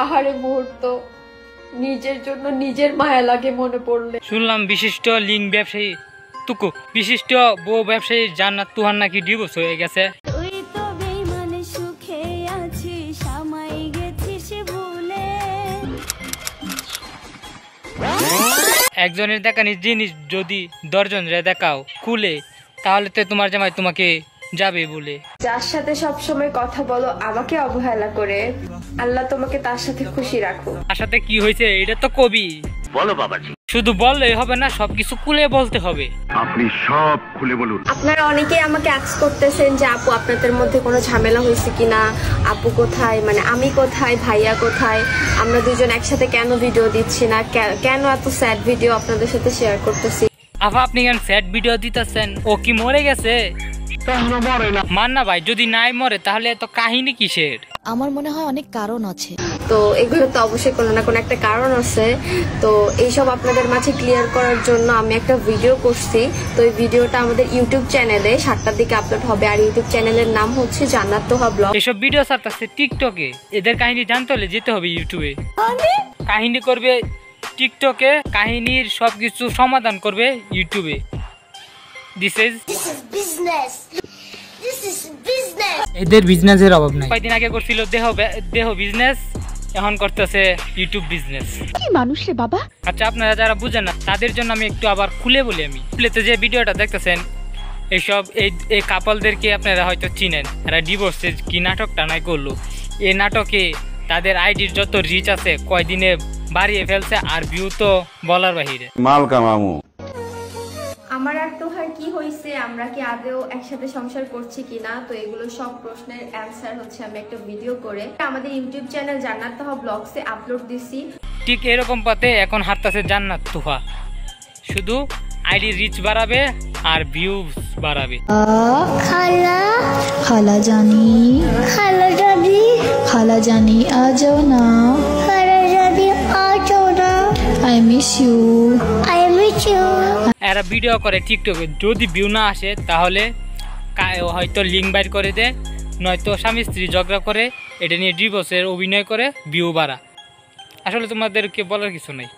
আহারে মুহূর্ত, নিজের জন্য নিজের মায়া লাগে মনে পড়লে। শুনলাম বিশিষ্ট লিঙ্ক ব্যবসায়ী তুকু বিশিষ্ট বউ ব্যবসায়ী জান্নাত তুহার নাকি ডিভোর্স হয়ে গেছে। একজনের দেখানি জিনিস যদি 10 জনের দেখাও খুলে, তাহলে তো তোমার জামাই তোমাকে যাবে বলে। যার সাথে সবসময় কথা বলো আমাকে অবহেলা করে, আল্লাহ তোমাকে তার সাথে খুশি রাখো। তার সাথে কি হয়েছে এটা তো কবি বলো বাবাজি, শুধু বললেই হবে না, সবকিছু খুলে বলতে হবে। আপনি সব খুলে বলুন। আপনারা অনেকেই আমাকে আস্ক করতেছেন যে আপু আপনাদের মধ্যে কোনো ঝামেলা হয়েছে কিনা, আপু কোথায়, মানে আমি কোথায়, ভাইয়া কোথায়, আমরা দুজন একসাথে কেন ভিডিও দিচ্ছি না, কেন এত স্যাড ভিডিও আপনাদের সাথে শেয়ার করতেছি। আপা আপনি কেন স্যাড ভিডিও দিতেছেন? ও কি মরে গেছে? মান না ভাই, যদি নাই মরে তাহলে এত কাহিনী কিসের? আমার মনে হয় অনেক কারণ আছে। তো এগুলো তো অবশ্যই কোনো না কোনো একটা কারণ আছে। তো এইসব আপনাদের মাঝে ক্লিয়ার করার জন্য আমি একটা ভিডিও করছি। তো এই ভিডিওটা আমাদের ইউটিউব চ্যানেলে 7টার দিকে আপলোড হবে। আর ইউটিউব চ্যানেলের নাম হচ্ছে জান্নাত তোহা ব্লগ। এসব ভিডিও ছাড়তেছে টিকটকে, এদের কাহিনী জানতে হলে যেতে হবে ইউটিউবে। কাহিনী করবে টিকটকে, কাহিনীর সবকিছু সমাধান করবে ইউটিউবে। This is business. এদের বিজনেসের অভাব নাই। কয়েকদিন আগে করছিল দেহ বিজনেস, এখন করতেছে ইউটিউব বিজনেস। কি মানুষ রে বাবা। আচ্ছা, আপনারা যারা বুঝেন না তাদের জন্য আমি একটু আবার খুলে বলি। আমি খুলেতে যে ভিডিওটা দেখতেছেন, এইসব এই কাপলদেরকে আপনারা হয়তো চিনেন। এরা ডিভোর্সের কি নাটকটা নাই করলো। এই নাটকে তাদের আইডির যত রিচ আছে কয়দিনে বাড়িয়ে ফেলছে, আর ভিউ তো বলার বাহিরে। মাল কামামু। আমার আর তোহার কি হয়েছে, আমরা কি আদেও একসাথে সংসার করছি কিনা, তো এগুলো সব প্রশ্নের অ্যান্সার হচ্ছে আমি একটা ভিডিও করে আমাদের ইউটিউব চ্যানেল জান্নাত তোহা ব্লগসে আপলোড দিছি। ঠিক এরকম পথে এখন হাঁটতেছে জান্নাত তোহা, শুধু আইডি রিচ বাড়াবে আর ভিউজ বাড়াবে। খালা খালা জানি, খালা জানি, খালা জানি আ যাও না, খালা জানি আ যাও না, I miss you, I miss you. এরা ভিডিও করে টিকটকে, যদি ভিউ না আসে তাহলে হয়তো লিঙ্ক বাইর করে দেয়, নয়তো স্বামী স্ত্রী ঝগড়া করে এটা নিয়ে ডিভোর্সের অভিনয় করে ভিউ বাড়া। আসলে তোমাদেরকে বলার কিছু নেই।